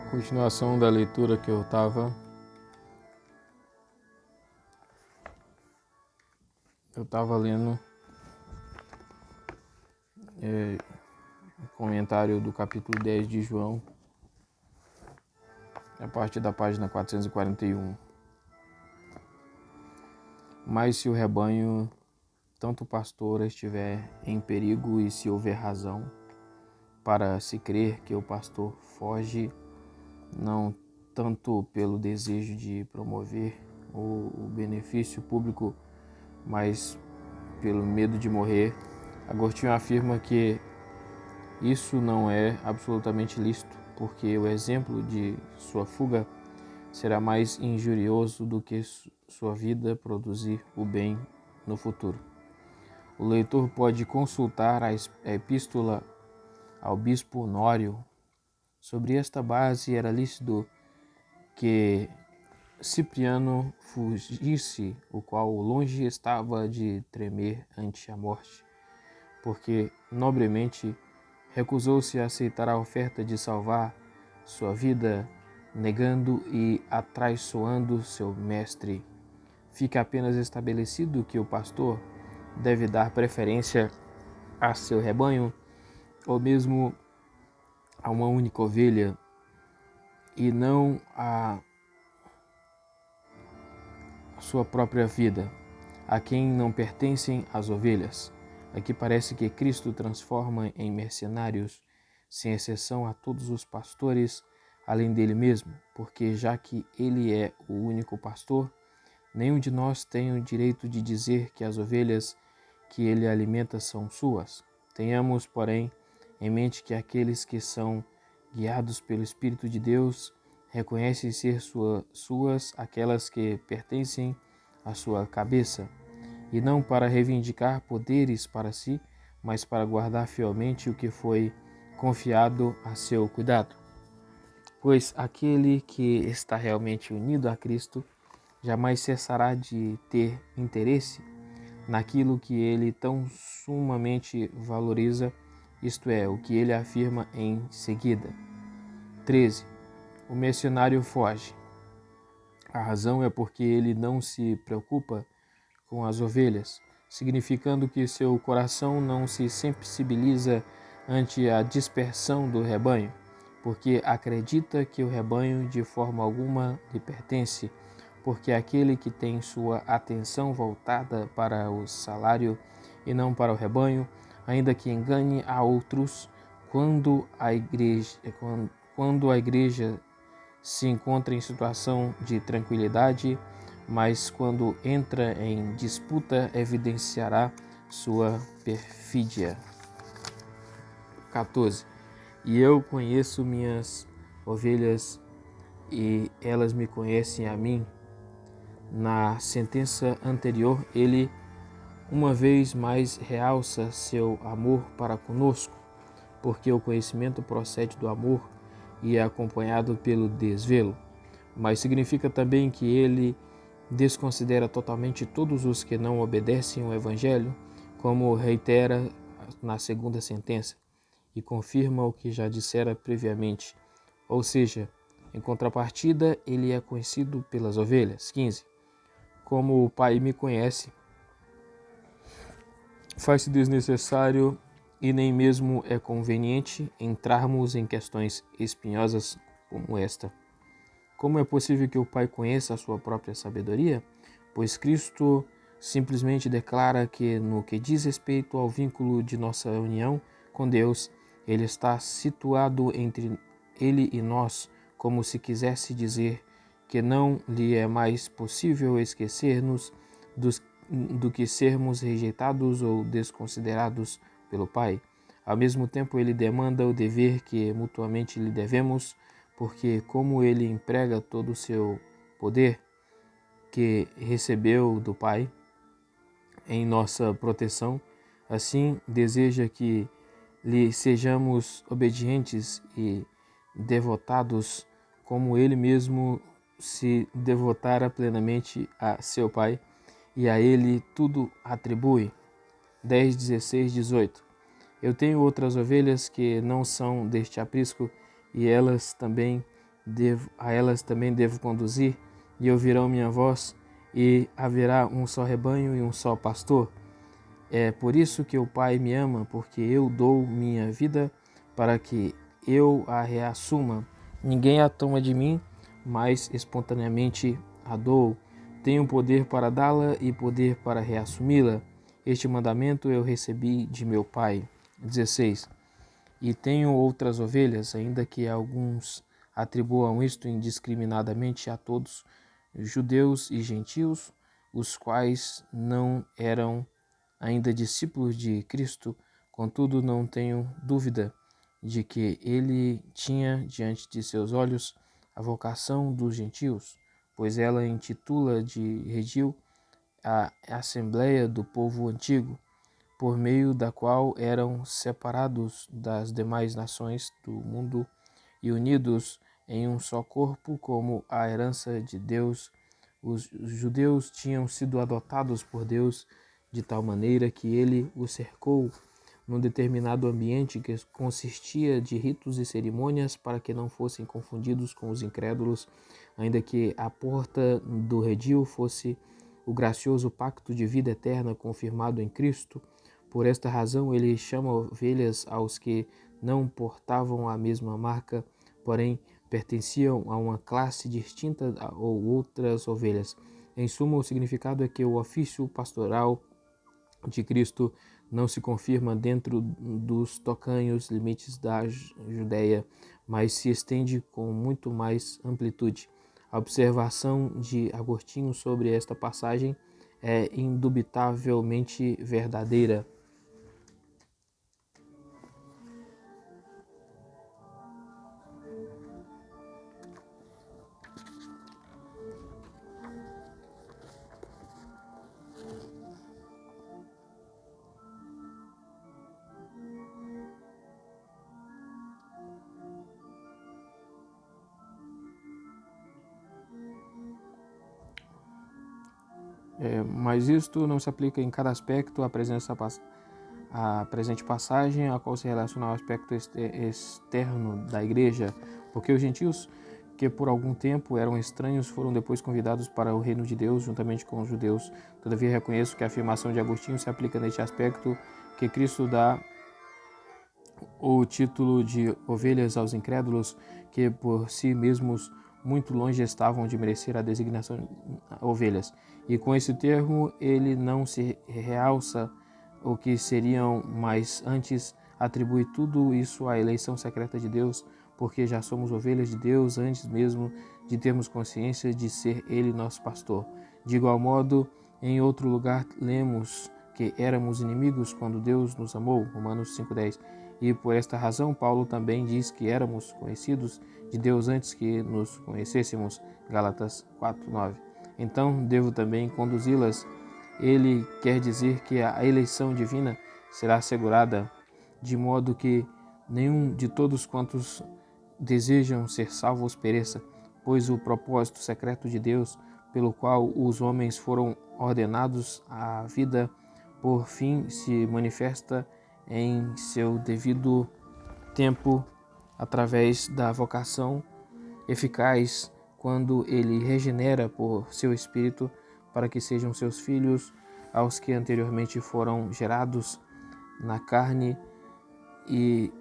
Continuação da leitura que eu estava lendo o comentário do capítulo 10 de João, a partir da página 441. Mas se o rebanho, tanto o pastor, estiver em perigo e se houver razão para se crer que o pastor foge, não tanto pelo desejo de promover o benefício público, mas pelo medo de morrer, Agostinho afirma que isso não é absolutamente lícito, porque o exemplo de sua fuga será mais injurioso do que sua vida produzir o bem no futuro. O leitor pode consultar a epístola ao bispo Honório. Sobre esta base, era lícito que Cipriano fugisse, o qual longe estava de tremer ante a morte, porque nobremente recusou-se a aceitar a oferta de salvar sua vida, negando e atraiçoando seu mestre. Fica apenas estabelecido que o pastor deve dar preferência a seu rebanho, ou mesmo a uma única ovelha, e não a sua própria vida, a quem não pertencem as ovelhas. Aqui parece que Cristo transforma em mercenários, sem exceção, a todos os pastores, além dele mesmo, porque já que ele é o único pastor, nenhum de nós tem o direito de dizer que as ovelhas que ele alimenta são suas. Tenhamos, porém, em mente que aqueles que são guiados pelo Espírito de Deus reconhecem ser suas aquelas que pertencem à sua cabeça, e não para reivindicar poderes para si, mas para guardar fielmente o que foi confiado a seu cuidado. Pois aquele que está realmente unido a Cristo jamais cessará de ter interesse naquilo que ele tão sumamente valoriza, isto é, o que ele afirma em seguida. 13. O missionário foge. A razão é porque ele não se preocupa com as ovelhas, significando que seu coração não se sensibiliza ante a dispersão do rebanho, porque acredita que o rebanho de forma alguma lhe pertence, porque aquele que tem sua atenção voltada para o salário e não para o rebanho, ainda que engane a outros, quando a igreja se encontra em situação de tranquilidade, mas quando entra em disputa evidenciará sua perfídia. 14. E eu conheço minhas ovelhas e elas me conhecem a mim. Na sentença anterior, ele uma vez mais realça seu amor para conosco, porque o conhecimento procede do amor e é acompanhado pelo desvelo, mas significa também que ele desconsidera totalmente todos os que não obedecem ao Evangelho, como reitera na segunda sentença, e confirma o que já dissera previamente. Ou seja, em contrapartida, ele é conhecido pelas ovelhas. 15. Como o Pai me conhece, faz-se desnecessário e nem mesmo é conveniente entrarmos em questões espinhosas como esta. Como é possível que o Pai conheça a sua própria sabedoria? Pois Cristo simplesmente declara que, no que diz respeito ao vínculo de nossa união com Deus, ele está situado entre ele e nós, como se quisesse dizer que não lhe é mais possível esquecer-nos do que sermos rejeitados ou desconsiderados pelo Pai. Ao mesmo tempo, ele demanda o dever que mutuamente lhe devemos, porque como ele emprega todo o seu poder que recebeu do Pai em nossa proteção, assim deseja que lhe sejamos obedientes e devotados como ele mesmo se devotara plenamente a seu Pai, e a ele tudo atribui. 10, 16, 18. Eu tenho outras ovelhas que não são deste aprisco, e elas também a elas também devo conduzir, e ouvirão minha voz, e haverá um só rebanho e um só pastor. É por isso que o Pai me ama, porque eu dou minha vida para que eu a reassuma. Ninguém a toma de mim, mas espontaneamente a dou. Tenho poder para dá-la e poder para reassumi-la. Este mandamento eu recebi de meu Pai. 16. E tenho outras ovelhas, ainda que alguns atribuam isto indiscriminadamente a todos, judeus e gentios, os quais não eram ainda discípulos de Cristo. Contudo, não tenho dúvida de que ele tinha diante de seus olhos a vocação dos gentios, pois ela intitula de redil a Assembleia do Povo Antigo, por meio da qual eram separados das demais nações do mundo e unidos em um só corpo como a herança de Deus. Os judeus tinham sido adotados por Deus de tal maneira que ele os cercou num determinado ambiente que consistia de ritos e cerimônias para que não fossem confundidos com os incrédulos, ainda que a porta do redil fosse o gracioso pacto de vida eterna confirmado em Cristo. Por esta razão ele chama ovelhas aos que não portavam a mesma marca, porém pertenciam a uma classe distinta ou outras ovelhas. Em suma, o significado é que o ofício pastoral de Cristo não se confirma dentro dos tocanhos limites da Judéia, mas se estende com muito mais amplitude. A observação de Agostinho sobre esta passagem é indubitavelmente verdadeira. Mas isto não se aplica em cada aspecto à presente passagem, a qual se relaciona ao aspecto externo da igreja, porque os gentios, que por algum tempo eram estranhos, foram depois convidados para o reino de Deus, juntamente com os judeus. Todavia, reconheço que a afirmação de Agostinho se aplica neste aspecto, que Cristo dá o título de ovelhas aos incrédulos, que por si mesmos muito longe estavam de merecer a designação de ovelhas. E com esse termo ele não se realça o que seriam, mas antes atribui tudo isso à eleição secreta de Deus, porque já somos ovelhas de Deus antes mesmo de termos consciência de ser Ele nosso pastor. De igual modo, em outro lugar lemos que éramos inimigos quando Deus nos amou, Romanos 5,10. E por esta razão Paulo também diz que éramos conhecidos de Deus antes que nos conhecêssemos, Gálatas 4,9. Então devo também conduzi-las. Ele quer dizer que a eleição divina será assegurada, de modo que nenhum de todos quantos desejam ser salvos pereça, pois o propósito secreto de Deus, pelo qual os homens foram ordenados à vida, por fim se manifesta em seu devido tempo através da vocação eficaz, quando ele regenera por seu Espírito para que sejam seus filhos aos que anteriormente foram gerados na carne e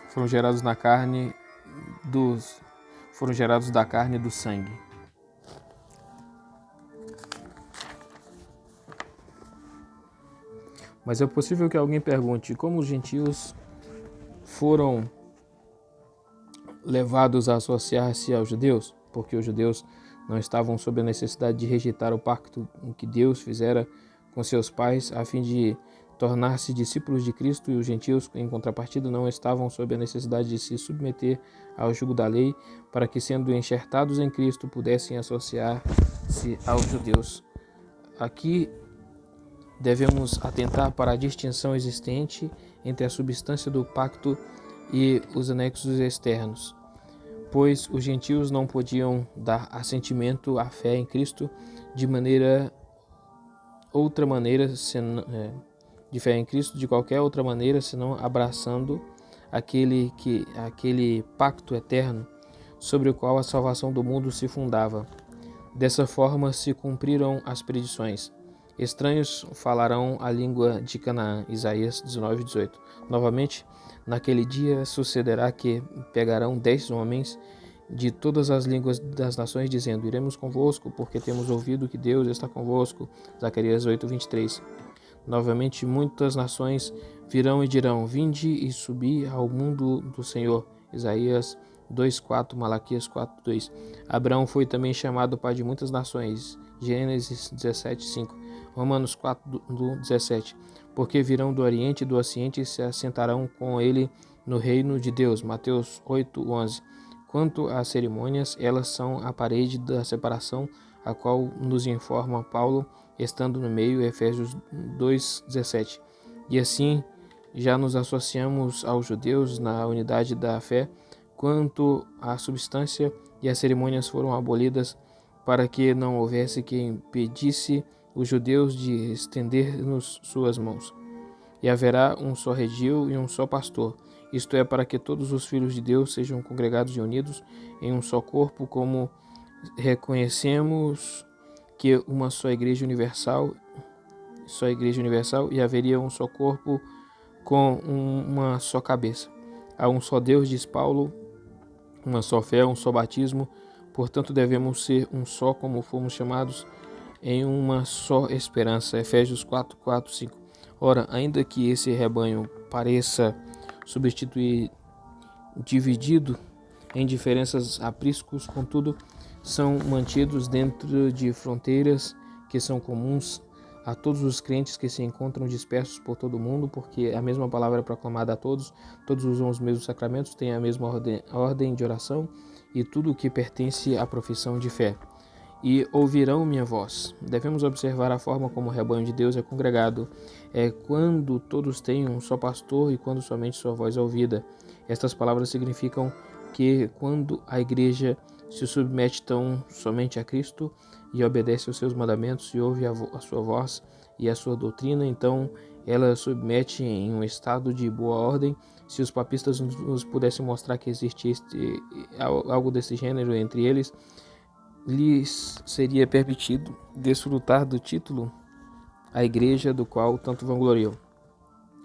foram gerados da carne e do sangue. Mas é possível que alguém pergunte como os gentios foram levados a associar-se aos judeus, porque os judeus não estavam sob a necessidade de rejeitar o pacto que Deus fizera com seus pais a fim de tornar-se discípulos de Cristo, e os gentios, em contrapartida, não estavam sob a necessidade de se submeter ao jugo da lei, para que, sendo enxertados em Cristo, pudessem associar-se aos judeus. Aqui devemos atentar para a distinção existente entre a substância do pacto e os anexos externos, pois os gentios não podiam dar assentimento à fé em Cristo de maneira outra maneira senão, de fé em Cristo de qualquer outra maneira senão abraçando aquele pacto eterno sobre o qual a salvação do mundo se fundava. Dessa forma se cumpriram as predições. Estranhos falarão a língua de Canaã. Isaías 19:18. Novamente, naquele dia sucederá que pegarão 10 homens de todas as línguas das nações, dizendo: Iremos convosco, porque temos ouvido que Deus está convosco. Zacarias 8:23. Novamente, muitas nações virão e dirão: Vinde e subi ao mundo do Senhor. Isaías 2:4, Malaquias 4:2. Abraão foi também chamado pai de muitas nações. Gênesis 17:5. Romanos 4:17. Porque virão do Oriente e do Ocidente e se assentarão com ele no reino de Deus. Mateus 8:11. Quanto às cerimônias, elas são a parede da separação, a qual nos informa Paulo, estando no meio, Efésios 2:17. E assim já nos associamos aos judeus na unidade da fé. Quanto à substância, e as cerimônias foram abolidas para que não houvesse quem impedisse os judeus de estender-nos suas mãos. E haverá um só redil e um só pastor, isto é, para que todos os filhos de Deus sejam congregados e unidos em um só corpo, como reconhecemos que uma só igreja universal, e haveria um só corpo com uma só cabeça. Há um só Deus, diz Paulo, uma só fé, um só batismo, portanto devemos ser um só como fomos chamados em uma só esperança. Efésios 4:4-5. Ora, ainda que esse rebanho pareça substituir dividido em diferenças apriscos, contudo, são mantidos dentro de fronteiras que são comuns a todos os crentes que se encontram dispersos por todo o mundo, porque a mesma palavra é proclamada a todos usam os mesmos sacramentos, têm a mesma ordem de oração e tudo o que pertence à profissão de fé. E ouvirão minha voz. Devemos observar a forma como o rebanho de Deus é congregado. É quando todos têm um só pastor e quando somente sua voz é ouvida. Estas palavras significam que quando a igreja se submete tão somente a Cristo e obedece aos seus mandamentos e ouve a sua voz e a sua doutrina, então ela submete em um estado de boa ordem. Se os papistas nos pudessem mostrar que existe algo desse gênero entre eles, lhes seria permitido desfrutar do título a igreja do qual tanto vangloriam.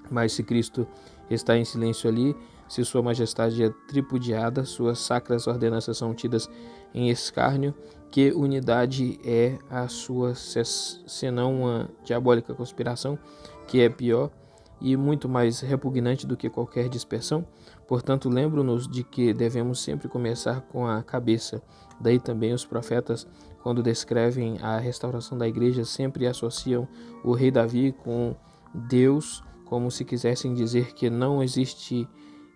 Mas se Cristo está em silêncio ali, se sua majestade é tripudiada, suas sacras ordenanças são tidas em escárnio, que unidade é a sua senão uma diabólica conspiração, que é pior e muito mais repugnante do que qualquer dispersão? Portanto, lembro-nos de que devemos sempre começar com a cabeça. Daí também os profetas, quando descrevem a restauração da igreja, sempre associam o rei Davi com Deus, como se quisessem dizer que não existe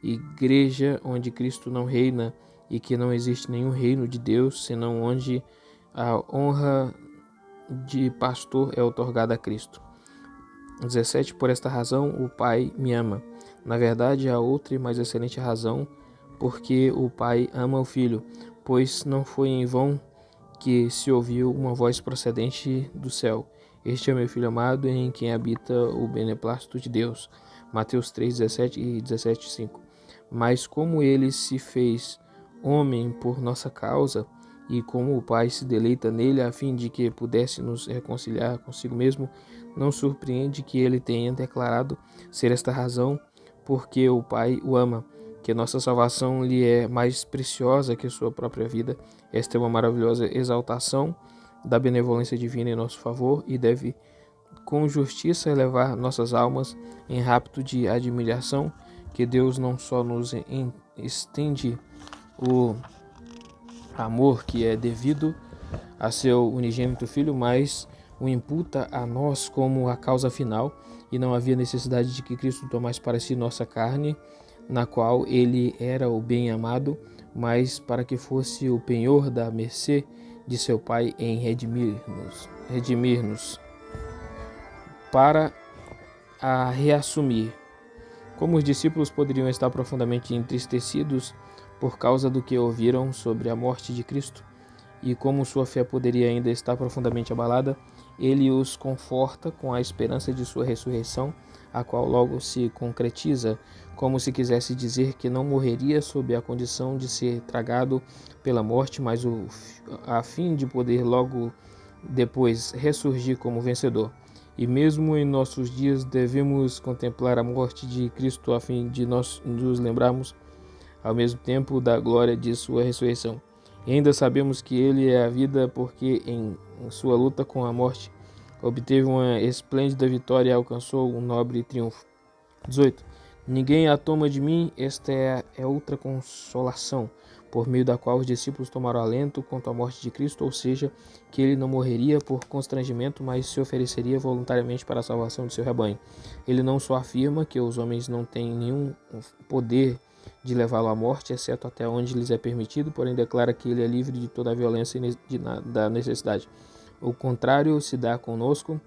igreja onde Cristo não reina e que não existe nenhum reino de Deus, senão onde a honra de pastor é outorgada a Cristo. 17. Por esta razão o Pai me ama. Na verdade, há outra e mais excelente razão, porque o Pai ama o Filho, pois não foi em vão que se ouviu uma voz procedente do céu: Este é meu Filho amado, em quem habita o beneplácito de Deus. Mateus 3:17 e 17:5. Mas como ele se fez homem por nossa causa, e como o Pai se deleita nele a fim de que pudesse nos reconciliar consigo mesmo, não surpreende que ele tenha declarado ser esta razão porque o Pai o ama, que nossa salvação lhe é mais preciosa que sua própria vida. Esta é uma maravilhosa exaltação da benevolência divina em nosso favor e deve com justiça elevar nossas almas em rapto de admiração, que Deus não só nos estende o amor que é devido a seu unigênito Filho, mas o imputa a nós como a causa final, e não havia necessidade de que Cristo tomasse para si nossa carne, na qual ele era o bem amado, mas para que fosse o penhor da mercê de seu Pai em redimir-nos, para a reassumir. Como os discípulos poderiam estar profundamente entristecidos por causa do que ouviram sobre a morte de Cristo, e como sua fé poderia ainda estar profundamente abalada, ele os conforta com a esperança de sua ressurreição, a qual logo se concretiza, como se quisesse dizer que não morreria sob a condição de ser tragado pela morte, mas a fim de poder logo depois ressurgir como vencedor. E mesmo em nossos dias devemos contemplar a morte de Cristo a fim de nós nos lembrarmos ao mesmo tempo da glória de sua ressurreição. E ainda sabemos que ele é a vida porque em sua luta com a morte obteve uma esplêndida vitória e alcançou um nobre triunfo. 18. Ninguém a toma de mim, esta é outra consolação, por meio da qual os discípulos tomaram alento quanto à morte de Cristo, ou seja, que ele não morreria por constrangimento, mas se ofereceria voluntariamente para a salvação de seu rebanho. Ele não só afirma que os homens não têm nenhum poder de levá-lo à morte, exceto até onde lhes é permitido, porém declara que ele é livre de toda a violência da necessidade. O contrário se dá conosco,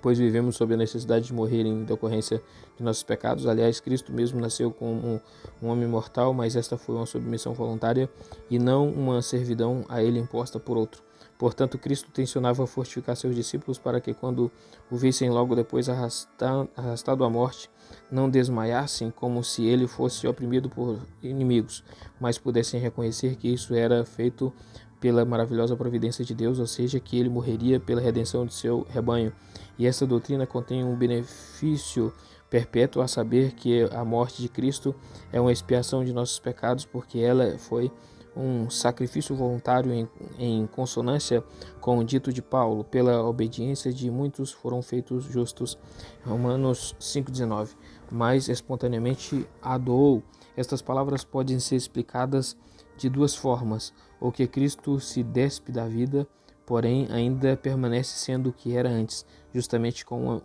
pois vivemos sob a necessidade de morrer em decorrência de nossos pecados. Aliás, Cristo mesmo nasceu como um homem mortal, mas esta foi uma submissão voluntária e não uma servidão a ele imposta por outro. Portanto, Cristo tensionava fortificar seus discípulos para que, quando o vissem logo depois arrastado à morte, não desmaiassem como se ele fosse oprimido por inimigos, mas pudessem reconhecer que isso era feito pela maravilhosa providência de Deus, ou seja, que ele morreria pela redenção de seu rebanho. E essa doutrina contém um benefício perpétuo, a saber que a morte de Cristo é uma expiação de nossos pecados, porque ela foi um sacrifício voluntário em consonância com o dito de Paulo: pela obediência de muitos foram feitos justos. Romanos 5,19. Mas espontaneamente a doou. Estas palavras podem ser explicadas de duas formas: ou que Cristo se despe da vida, porém ainda permanece sendo o que era antes, justamente como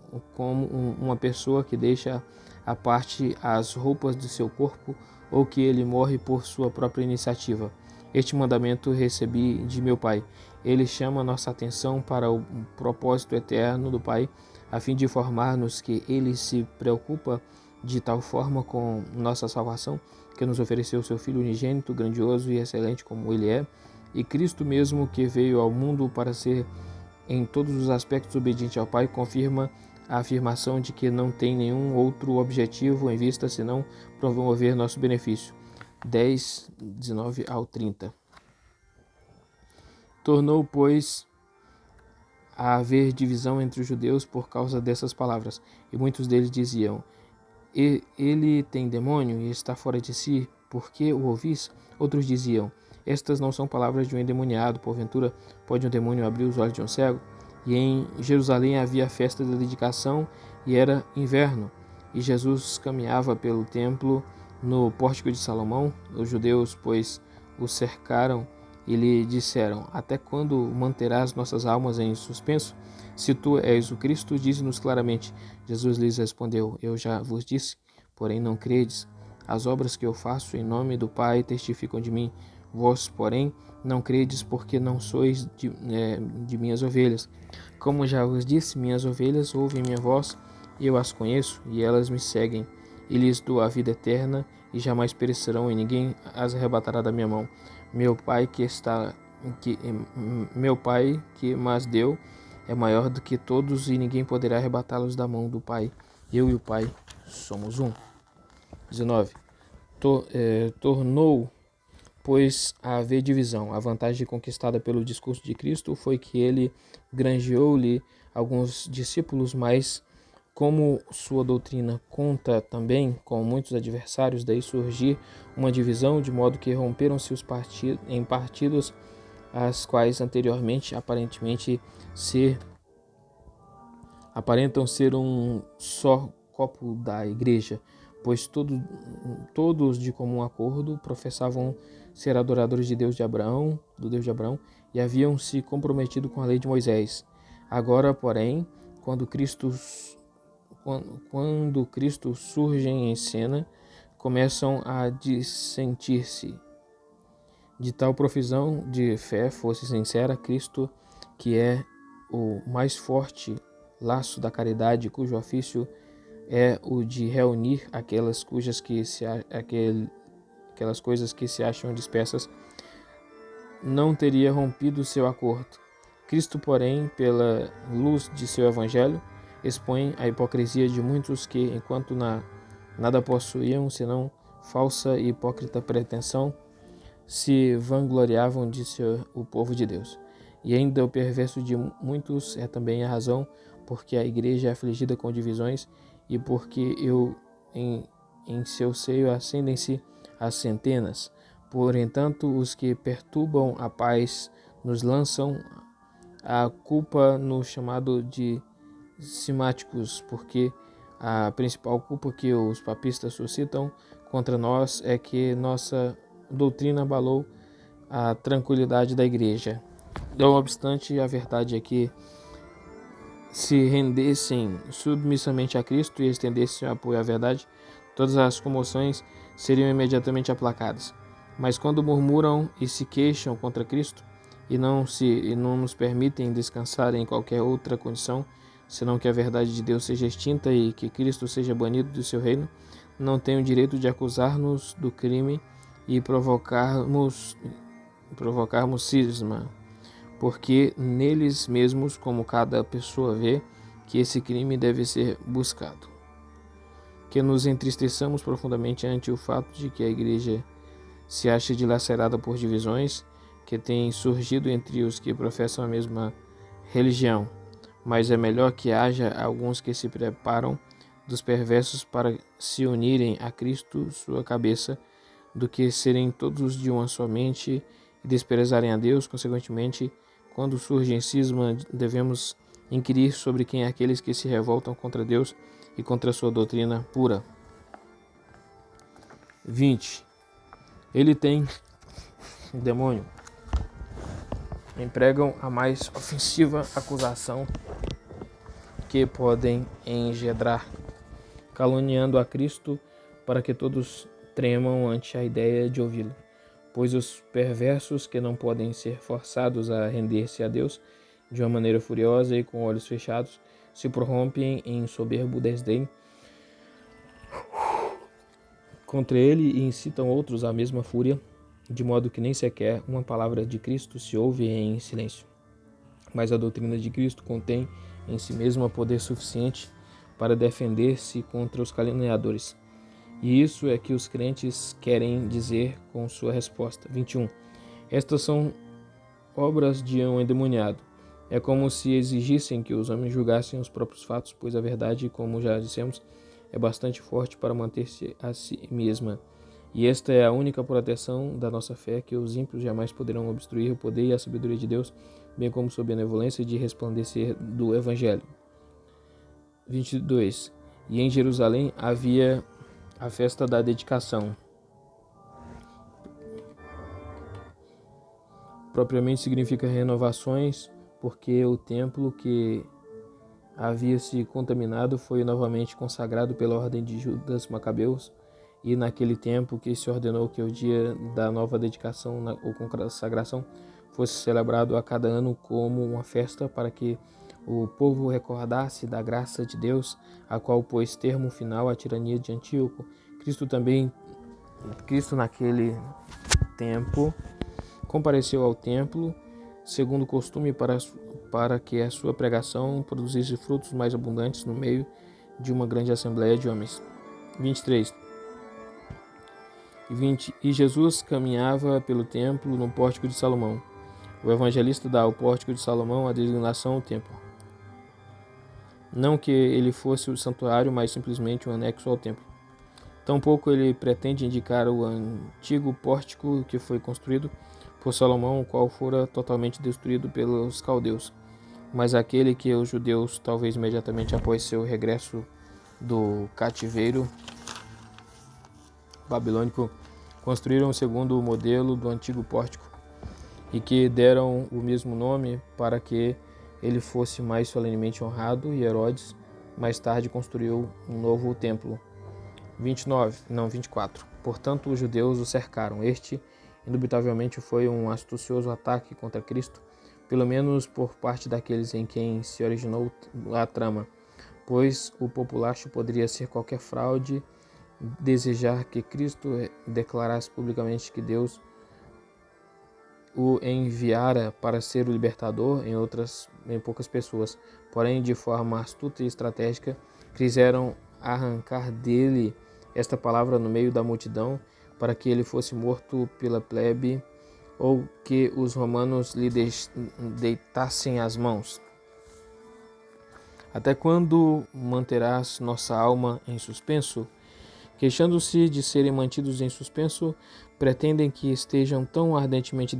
uma pessoa que deixa à parte as roupas de seu corpo, ou que ele morre por sua própria iniciativa. Este mandamento recebi de meu Pai. Ele chama nossa atenção para o propósito eterno do Pai, a fim de informar-nos que ele se preocupa de tal forma com nossa salvação, que nos ofereceu seu Filho unigênito, grandioso e excelente como ele é, e Cristo mesmo, que veio ao mundo para ser em todos os aspectos obediente ao Pai, confirma a afirmação de que não tem nenhum outro objetivo em vista senão promover nosso benefício. 10, 19 ao 30. Tornou, pois, a haver divisão entre os judeus por causa dessas palavras, e muitos deles diziam: ele tem demônio e está fora de si, por que o ouvis? Outros diziam: estas não são palavras de um endemoniado, porventura pode um demônio abrir os olhos de um cego? E em Jerusalém havia a festa da dedicação e era inverno, e Jesus caminhava pelo templo no pórtico de Salomão. Os judeus, pois, o cercaram e lhe disseram: até quando manterás nossas almas em suspenso? Se tu és o Cristo, dize-nos claramente. Jesus lhes respondeu: eu já vos disse, porém não credes. As obras que eu faço em nome do Pai testificam de mim. Vós, porém, não credes porque não sois de minhas ovelhas. Como já vos disse, minhas ovelhas ouvem minha voz, eu as conheço e elas me seguem. E lhes dou a vida eterna e jamais perecerão e ninguém as arrebatará da minha mão. Meu Pai que mas deu é maior do que todos e ninguém poderá arrebatá-los da mão do Pai. Eu e o Pai somos um. 19. Tornou, pois, a haver divisão. A vantagem conquistada pelo discurso de Cristo foi que ele granjeou-lhe alguns discípulos, mas como sua doutrina conta também com muitos adversários, daí surgir uma divisão, de modo que romperam-se em partidos, as quais anteriormente aparentam ser um só corpo da igreja, pois todos de comum acordo professavam ser adoradores de Deus de Abraão, do Deus de Abraão, e haviam se comprometido com a lei de Moisés. Agora, porém, quando Cristo surge em cena, começam a dissentir-se. De tal profissão de fé fosse sincera, Cristo, que é o mais forte laço da caridade, cujo ofício é o de reunir aquelas coisas que se acham dispersas, não teria rompido seu acordo. Cristo, porém, pela luz de seu evangelho, expõe a hipocrisia de muitos que, enquanto nada possuíam senão falsa e hipócrita pretensão, se vangloriavam de ser o povo de Deus. E ainda o perverso de muitos é também a razão porque a igreja é afligida com divisões e porque em seu seio acendem-se as centenas. Portanto, os que perturbam a paz nos lançam a culpa no chamado de cimáticos, porque a principal culpa que os papistas suscitam contra nós é que nossa doutrina abalou a tranquilidade da igreja. Não obstante, a verdade é que se rendessem submissamente a Cristo e estendessem o apoio à verdade, todas as comoções seriam imediatamente aplacadas. Mas quando murmuram e se queixam contra Cristo e não nos permitem descansar em qualquer outra condição, senão que a verdade de Deus seja extinta e que Cristo seja banido do seu reino, não têm o direito de acusar-nos do crime e provocarmos cisma, porque neles mesmos, como cada pessoa vê, que esse crime deve ser buscado. Que nos entristeçamos profundamente ante o fato de que a igreja se acha dilacerada por divisões que têm surgido entre os que professam a mesma religião, mas é melhor que haja alguns que se preparam dos perversos para se unirem a Cristo, sua cabeça, do que serem todos de uma só mente e desprezarem a Deus. Consequentemente, quando surge cisma, devemos inquirir sobre quem é aqueles que se revoltam contra Deus e contra a sua doutrina pura. 20. Ele tem demônio. Empregam a mais ofensiva acusação que podem engendrar, caluniando a Cristo para que todos tremam ante a ideia de ouvi-lo. Pois os perversos, que não podem ser forçados a render-se a Deus de uma maneira furiosa e com olhos fechados, se prorrompem em soberbo desdém contra ele e incitam outros à mesma fúria, de modo que nem sequer uma palavra de Cristo se ouve em silêncio. Mas a doutrina de Cristo contém em si mesma poder suficiente para defender-se contra os caluniadores. E isso é que os crentes querem dizer com sua resposta. 21. Estas são obras de um endemoniado. É como se exigissem que os homens julgassem os próprios fatos, pois a verdade, como já dissemos, é bastante forte para manter-se a si mesma. E esta é a única proteção da nossa fé, que os ímpios jamais poderão obstruir o poder e a sabedoria de Deus, bem como sua benevolência de resplandecer do Evangelho. 22. E em Jerusalém havia a festa da dedicação. Propriamente significa renovações, porque o templo que havia se contaminado foi novamente consagrado pela ordem de Judas Macabeus, e naquele tempo que se ordenou que o dia da nova dedicação ou consagração fosse celebrado a cada ano como uma festa, para que o povo recordasse da graça de Deus, a qual pôs termo final à tirania de Antíoco. Cristo naquele tempo compareceu ao templo, segundo o costume, para que a sua pregação produzisse frutos mais abundantes no meio de uma grande assembleia de homens. 23. E Jesus caminhava pelo templo no pórtico de Salomão. O evangelista dá ao pórtico de Salomão a designação ao templo. Não que ele fosse o santuário, mas simplesmente um anexo ao templo. Tampouco ele pretende indicar o antigo pórtico que foi construído por Salomão, o qual fora totalmente destruído pelos caldeus, mas aquele que os judeus, talvez imediatamente após seu regresso do cativeiro babilônico, construíram segundo o modelo do antigo pórtico, e que deram o mesmo nome para que ele fosse mais solenemente honrado, e Herodes mais tarde construiu um novo templo. 24. Portanto, os judeus o cercaram. Este, indubitavelmente, foi um astucioso ataque contra Cristo, pelo menos por parte daqueles em quem se originou a trama, pois o populacho poderia ser qualquer fraude, desejar que Cristo declarasse publicamente que Deus o enviara para ser o libertador em poucas pessoas, porém de forma astuta e estratégica quiseram arrancar dele esta palavra no meio da multidão para que ele fosse morto pela plebe ou que os romanos lhe deitassem as mãos. Até quando manterás nossa alma em suspenso? Queixando-se de serem mantidos em suspenso, pretendem que estejam tão ardentemente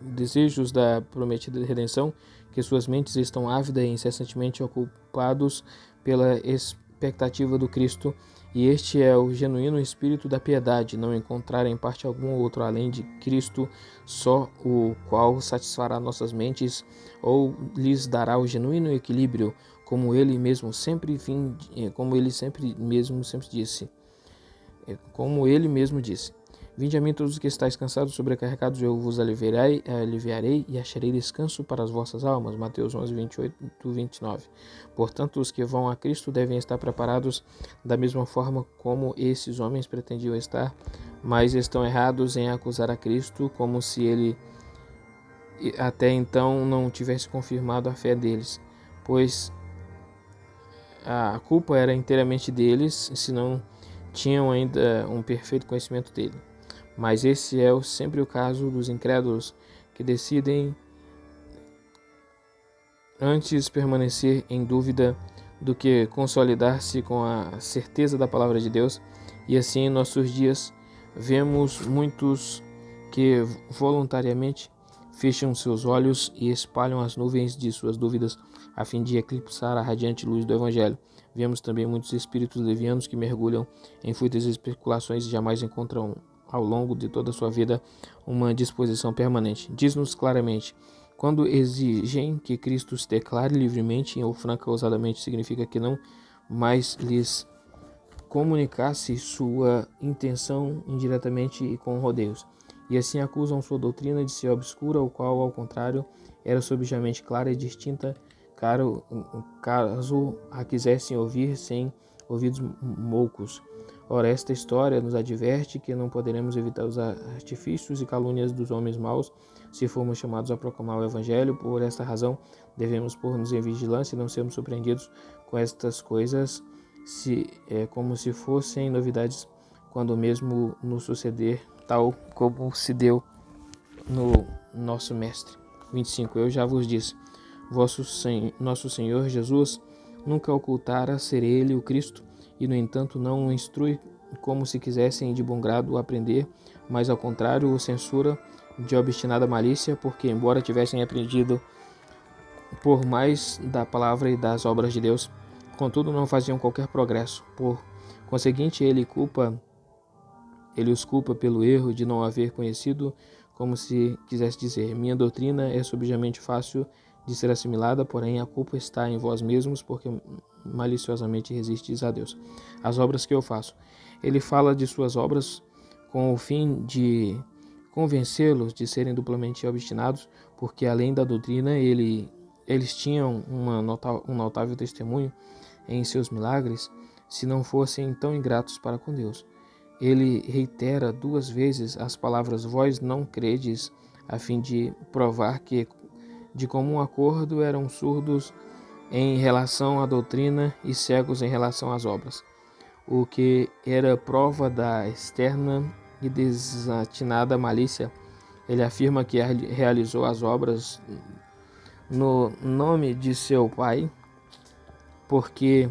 desejos da prometida redenção que suas mentes estão ávidas e incessantemente ocupados pela expectativa do Cristo, e este é o genuíno espírito da piedade, não encontrar em parte algum outro além de Cristo, só o qual satisfará nossas mentes ou lhes dará o genuíno equilíbrio, como ele sempre disse. Vinde a mim todos os que estáis cansados e sobrecarregados, eu vos aliviarei e acharei descanso para as vossas almas. Mateus 11, 28, 29. Portanto, os que vão a Cristo devem estar preparados da mesma forma como esses homens pretendiam estar, mas estão errados em acusar a Cristo como se ele até então não tivesse confirmado a fé deles, pois a culpa era inteiramente deles, se não tinham ainda um perfeito conhecimento dele. Mas esse é sempre o caso dos incrédulos, que decidem antes permanecer em dúvida do que consolidar-se com a certeza da palavra de Deus. E assim, em nossos dias, vemos muitos que voluntariamente fecham seus olhos e espalham as nuvens de suas dúvidas a fim de eclipsar a radiante luz do Evangelho. Vemos também muitos espíritos levianos que mergulham em fúteis especulações e jamais encontram ao longo de toda a sua vida uma disposição permanente. Diz-nos claramente: quando exigem que Cristo se declare livremente ou franca ousadamente, significa que não mais lhes comunicasse sua intenção indiretamente e com rodeios, e assim acusam sua doutrina de ser obscura, o qual, ao contrário, era subjamente clara e distinta, caso a quisessem ouvir sem ouvidos moucos. Ora, esta história nos adverte que não poderemos evitar os artifícios e calúnias dos homens maus se formos chamados a proclamar o Evangelho. Por esta razão, devemos pôr-nos em vigilância e não sermos surpreendidos com estas coisas como se fossem novidades, quando mesmo nos suceder, tal como se deu no nosso Mestre. 25. Eu já vos disse, nosso Senhor Jesus nunca ocultara ser ele o Cristo, e no entanto não o instrui como se quisessem de bom grado aprender, mas ao contrário o censura de obstinada malícia, porque embora tivessem aprendido por mais da palavra e das obras de Deus, contudo não faziam qualquer progresso. Por conseguinte, ele os culpa pelo erro de não haver conhecido, como se quisesse dizer: minha doutrina é subjamente fácil de ser assimilada, porém a culpa está em vós mesmos, porque maliciosamente resistis a Deus. As obras que eu faço. Ele fala de suas obras com o fim de convencê-los de serem duplamente obstinados, porque além da doutrina, eles tinham um notável testemunho em seus milagres, se não fossem tão ingratos para com Deus. Ele reitera 2 vezes as palavras vós não credes, a fim de provar que de comum acordo eram surdos em relação à doutrina e cegos em relação às obras, o que era prova da externa e desatinada malícia. Ele afirma que realizou as obras no nome de seu Pai, porque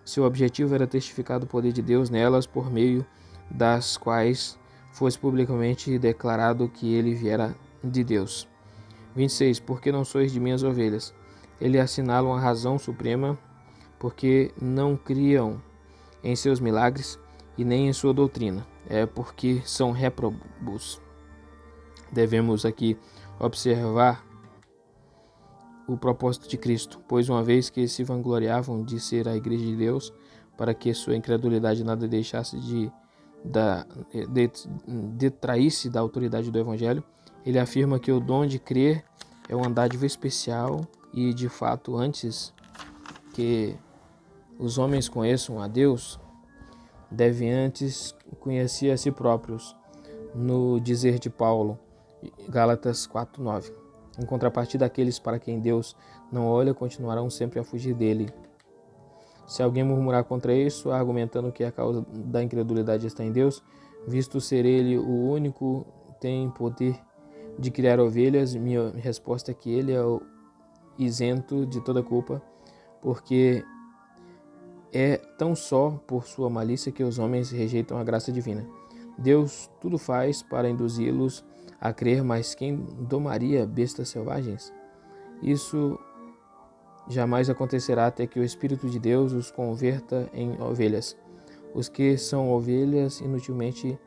seu objetivo era testificar do poder de Deus nelas, por meio das quais fosse publicamente declarado que ele viera de Deus. 26. Porque não sois de minhas ovelhas? Ele assinala uma razão suprema, porque não criam em seus milagres e nem em sua doutrina. É porque são réprobos. Devemos aqui observar o propósito de Cristo, pois uma vez que se vangloriavam de ser a igreja de Deus, para que sua incredulidade nada deixasse detraísse da autoridade do Evangelho, ele afirma que o dom de crer é uma dádiva especial e, de fato, antes que os homens conheçam a Deus, devem antes conhecer a si próprios. No dizer de Paulo, Gálatas 4:9. Em contrapartida, aqueles para quem Deus não olha continuarão sempre a fugir dele. Se alguém murmurar contra isso, argumentando que a causa da incredulidade está em Deus, visto ser ele o único que tem poder de criar ovelhas, minha resposta é que ele é o isento de toda culpa, porque é tão só por sua malícia que os homens rejeitam a graça divina. Deus tudo faz para induzi-los a crer, mas quem domaria bestas selvagens? Isso jamais acontecerá até que o Espírito de Deus os converta em ovelhas. Os que são ovelhas inutilmente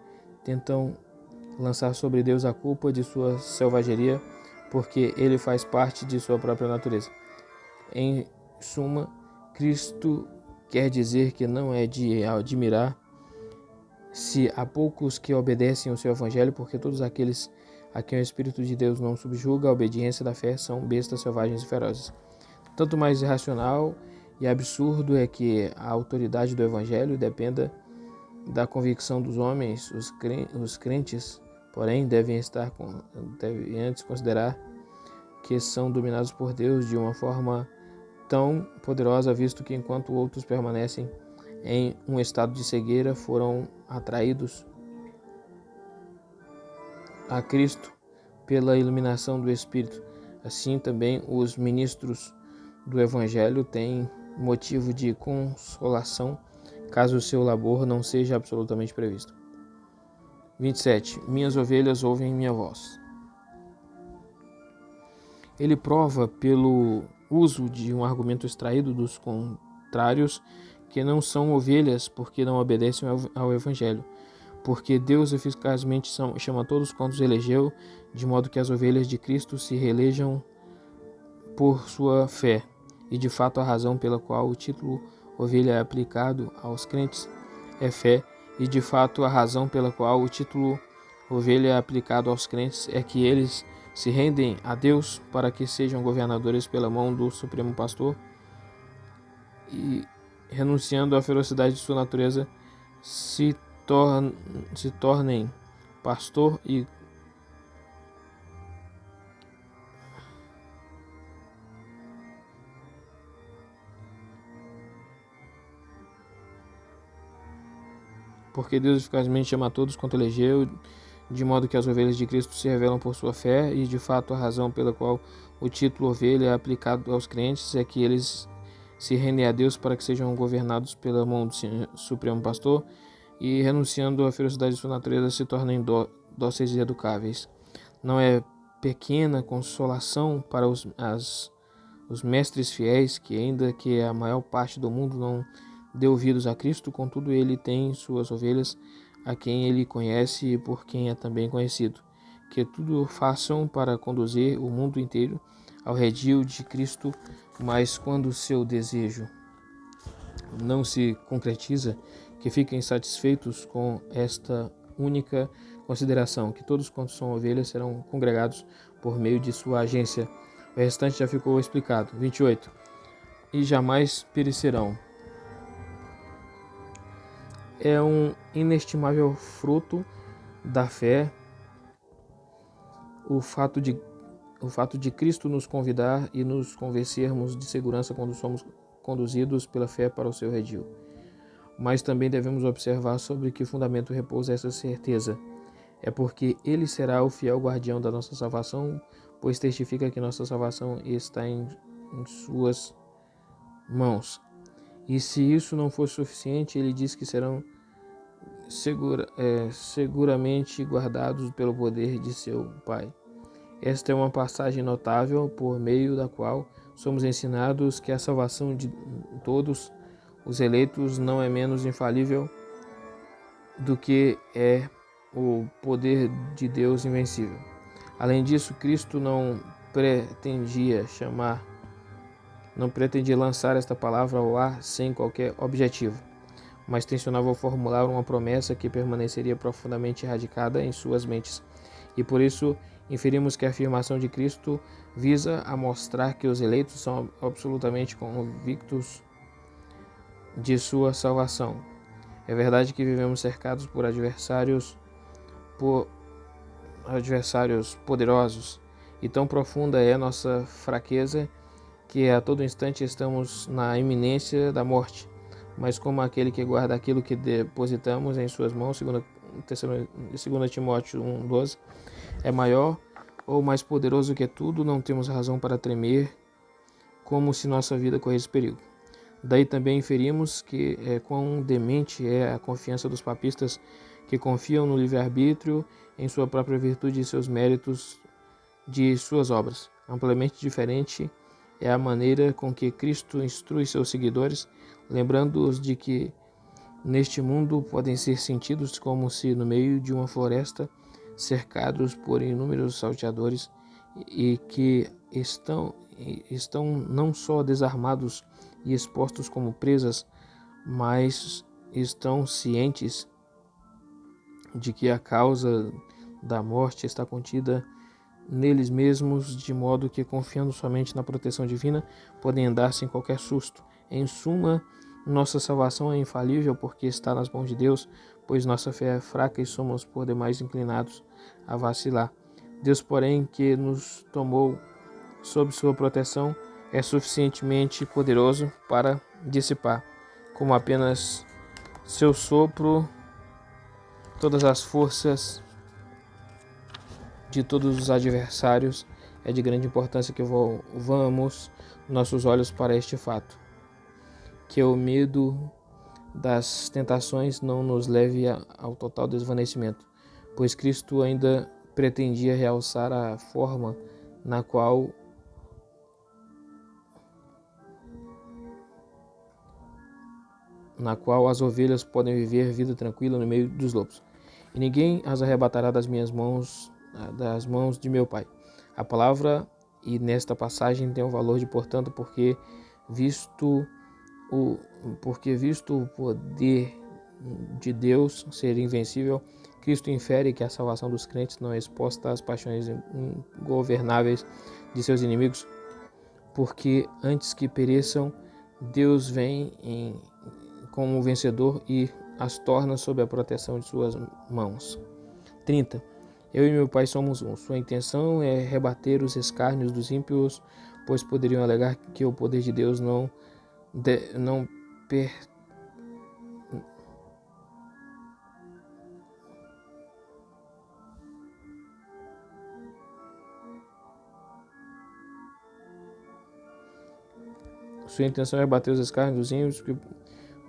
tentam lançar sobre Deus a culpa de sua selvageria, porque ele faz parte de sua própria natureza. Em suma, Cristo quer dizer que não é de admirar se há poucos que obedecem ao seu evangelho, porque todos aqueles a quem o Espírito de Deus não subjuga a obediência da fé são bestas selvagens e ferozes. Tanto mais irracional e absurdo é que a autoridade do evangelho dependa da convicção dos homens. Os crentes, porém, devem antes considerar que são dominados por Deus de uma forma tão poderosa, visto que enquanto outros permanecem em um estado de cegueira, foram atraídos a Cristo pela iluminação do Espírito. Assim também os ministros do Evangelho têm motivo de consolação, caso o seu labor não seja absolutamente previsto. 27. Minhas ovelhas ouvem minha voz. Ele prova pelo uso de um argumento extraído dos contrários que não são ovelhas porque não obedecem ao Evangelho, porque Deus eficazmente chama todos quantos elegeu, de modo que as ovelhas de Cristo se reelejam por sua fé. E de fato a razão pela qual o título ovelha é aplicado aos crentes é fé, e de fato a razão pela qual o título ovelha é aplicado aos crentes é que eles se rendem a Deus para que sejam governadores pela mão do Supremo Pastor e, renunciando à ferocidade de sua natureza, se tornem pastor e porque Deus eficazmente chama a todos quanto elegeu, de modo que as ovelhas de Cristo se revelam por sua fé, e de fato a razão pela qual o título ovelha é aplicado aos crentes é que eles se rendem a Deus para que sejam governados pela mão do Supremo Pastor e, renunciando à ferocidade de sua natureza, se tornem dóceis e educáveis. Não é pequena consolação para os mestres fiéis que, ainda que a maior parte do mundo não dê ouvidos a Cristo, contudo ele tem suas ovelhas a quem ele conhece e por quem é também conhecido, que tudo façam para conduzir o mundo inteiro ao redil de Cristo, mas quando seu desejo não se concretiza, que fiquem satisfeitos com esta única consideração, que todos quantos são ovelhas serão congregados por meio de sua agência. O restante já ficou explicado. 28. E jamais perecerão. É um inestimável fruto da fé o fato de Cristo nos convidar e nos convencermos de segurança quando somos conduzidos pela fé para o seu redil. Mas também devemos observar sobre que fundamento repousa essa certeza. É porque ele será o fiel guardião da nossa salvação, pois testifica que nossa salvação está em suas mãos. E se isso não for suficiente, ele diz que serão seguramente guardados pelo poder de seu Pai. Esta é uma passagem notável por meio da qual somos ensinados que a salvação de todos os eleitos não é menos infalível do que é o poder de Deus invencível. Além disso, Cristo não pretendia lançar esta palavra ao ar sem qualquer objetivo, mas tensionava formular uma promessa que permaneceria profundamente radicada em suas mentes. E por isso inferimos que a afirmação de Cristo visa a mostrar que os eleitos são absolutamente convictos de sua salvação. É verdade que vivemos cercados por adversários adversários poderosos, e tão profunda é nossa fraqueza que a todo instante estamos na iminência da morte. Mas como aquele que guarda aquilo que depositamos em suas mãos, 2 Timóteo 1,12, é maior ou mais poderoso que tudo, não temos razão para tremer como se nossa vida corresse perigo. Daí também inferimos que quão demente é a confiança dos papistas que confiam no livre-arbítrio, em sua própria virtude e seus méritos de suas obras. Amplamente diferente é a maneira com que Cristo instrui seus seguidores, lembrando-os de que neste mundo podem ser sentidos como se no meio de uma floresta, cercados por inúmeros salteadores, e que estão não só desarmados e expostos como presas, mas estão cientes de que a causa da morte está contida neles mesmos, de modo que, confiando somente na proteção divina, podem andar sem qualquer susto. Em suma, nossa salvação é infalível porque está nas mãos de Deus, pois nossa fé é fraca e somos por demais inclinados a vacilar. Deus, porém, que nos tomou sob sua proteção, é suficientemente poderoso para dissipar, como apenas seu sopro, todas as forças de todos os adversários. É de grande importância que volvamos nossos olhos para este fato, que o medo das tentações não nos leve ao total desvanecimento, pois Cristo ainda pretendia realçar a forma na qual as ovelhas podem viver vida tranquila no meio dos lobos. E ninguém as arrebatará das mãos de meu Pai. A palavra, e nesta passagem, tem um valor de portanto, porque visto o poder de Deus ser invencível, Cristo infere que a salvação dos crentes não é exposta às paixões ingovernáveis de seus inimigos, porque antes que pereçam, Deus vem como vencedor e as torna sob a proteção de suas mãos. 30. Eu e meu Pai somos um. Sua intenção é rebater os escárnios dos ímpios, pois poderiam alegar que o poder de Deus Sua intenção é rebater os escárnios dos ímpios,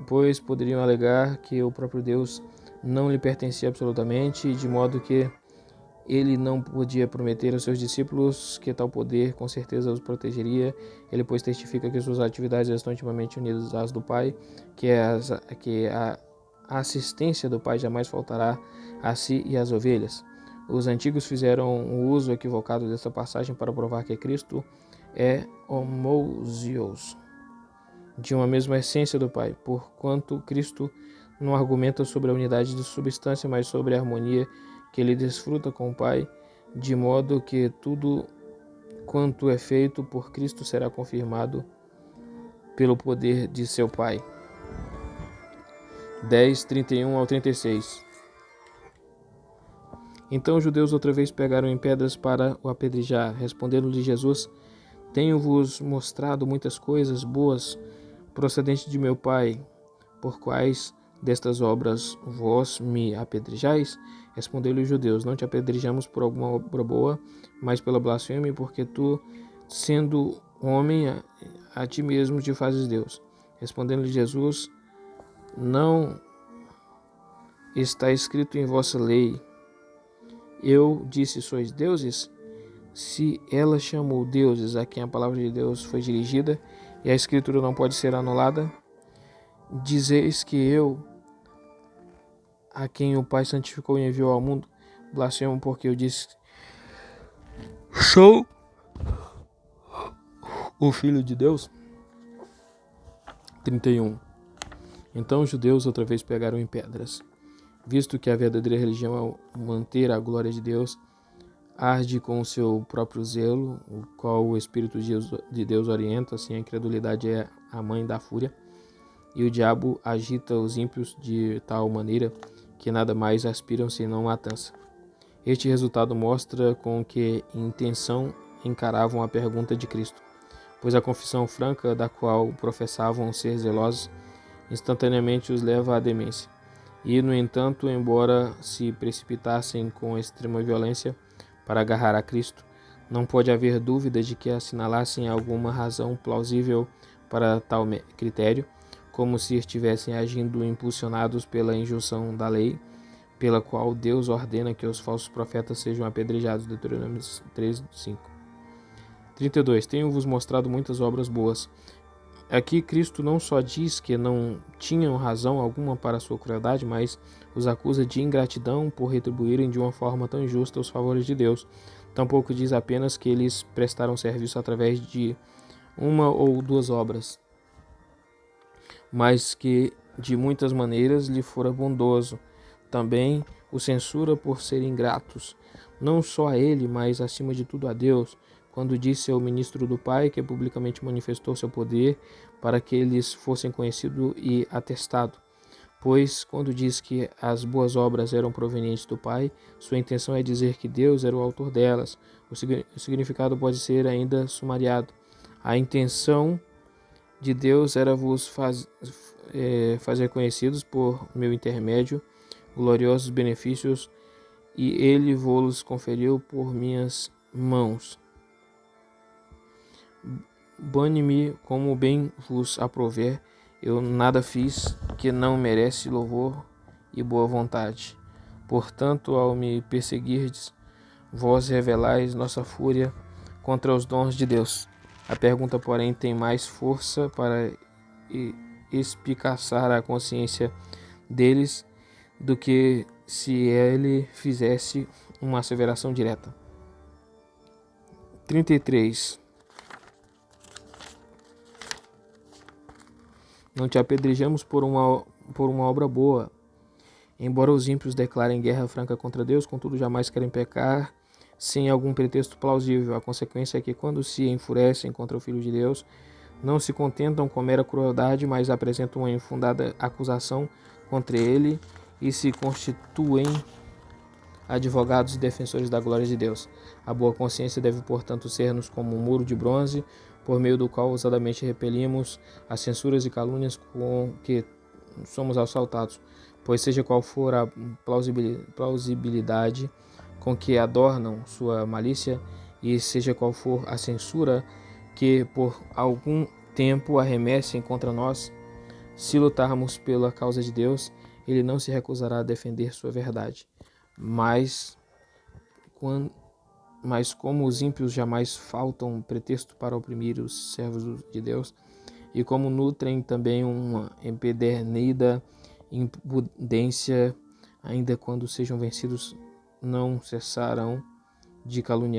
pois poderiam alegar que o próprio Deus não lhe pertencia absolutamente, de modo que ele não podia prometer aos seus discípulos que tal poder com certeza os protegeria. Ele, pois, testifica que suas atividades estão intimamente unidas às do Pai, que a assistência do Pai jamais faltará a si e às ovelhas. Os antigos fizeram um uso equivocado desta passagem para provar que Cristo é homousios, de uma mesma essência do Pai, porquanto Cristo não argumenta sobre a unidade de substância, mas sobre a harmonia que ele desfruta com o Pai, de modo que tudo quanto é feito por Cristo será confirmado pelo poder de seu Pai. 10, 31 ao 36. Então os judeus outra vez pegaram em pedras para o apedrejar. Respondendo-lhe Jesus: Tenho-vos mostrado muitas coisas boas procedentes de meu Pai, por quais destas obras vós me apedrejais? Respondeu-lhe os judeus: Não te apedrejamos por alguma obra boa, mas pela blasfêmia, porque tu, sendo homem, a ti mesmo te fazes Deus. Respondendo-lhe Jesus: Não está escrito em vossa lei: Eu disse, sois deuses? Se ela chamou deuses a quem a palavra de Deus foi dirigida, e a escritura não pode ser anulada, dizeis que eu, a quem o Pai santificou e enviou ao mundo, blasfemo porque eu disse: Sou o Filho de Deus? 31. Então os judeus outra vez pegaram em pedras. Visto que a verdadeira religião é manter a glória de Deus, arde com o seu próprio zelo, o qual o Espírito de Deus orienta, assim a incredulidade é a mãe da fúria, e o diabo agita os ímpios de tal maneira que nada mais aspiram senão matança. Este resultado mostra com que intenção encaravam a pergunta de Cristo, pois a confissão franca da qual professavam ser zelosos instantaneamente os leva à demência. E, no entanto, embora se precipitassem com extrema violência para agarrar a Cristo, não pode haver dúvida de que assinalassem alguma razão plausível para tal critério, como se estivessem agindo impulsionados pela injunção da lei, pela qual Deus ordena que os falsos profetas sejam apedrejados. Deuteronômio 3:5. 32. Tenho-vos mostrado muitas obras boas. Aqui Cristo não só diz que não tinham razão alguma para sua crueldade, mas os acusa de ingratidão por retribuírem de uma forma tão injusta os favores de Deus. Tampouco diz apenas que eles prestaram serviço através de uma ou duas obras, mas que de muitas maneiras lhe fora bondoso. Também o censura por serem ingratos, não só a ele, mas acima de tudo a Deus, quando disse ao ministro do Pai que publicamente manifestou seu poder para que eles fossem conhecido e atestado. Pois, quando diz que as boas obras eram provenientes do Pai, sua intenção é dizer que Deus era o autor delas. O significado pode ser ainda sumariado. A intenção de Deus era vos fazer conhecidos por meu intermédio gloriosos benefícios, e ele vos conferiu por minhas mãos. Bane-me como bem vos aprouver, eu nada fiz que não merece louvor e boa vontade. Portanto, ao me perseguirdes, vós revelais nossa fúria contra os dons de Deus. A pergunta, porém, tem mais força para espicaçar a consciência deles do que se ele fizesse uma asseveração direta. 33. Não te apedrejamos por uma obra boa. Embora os ímpios declarem guerra franca contra Deus, contudo jamais querem pecar sem algum pretexto plausível. A consequência é que, quando se enfurecem contra o Filho de Deus, não se contentam com mera crueldade, mas apresentam uma infundada acusação contra ele e se constituem advogados e defensores da glória de Deus. A boa consciência deve, portanto, ser-nos como um muro de bronze, por meio do qual ousadamente repelimos as censuras e calúnias com que somos assaltados, pois seja qual for a plausibilidade com que adornam sua malícia, e seja qual for a censura que por algum tempo arremessem contra nós, se lutarmos pela causa de Deus, ele não se recusará a defender sua verdade. Mas como os ímpios jamais faltam pretexto para oprimir os servos de Deus, e como nutrem também uma empedernida impudência, ainda quando sejam vencidos, não cessarão de caluniar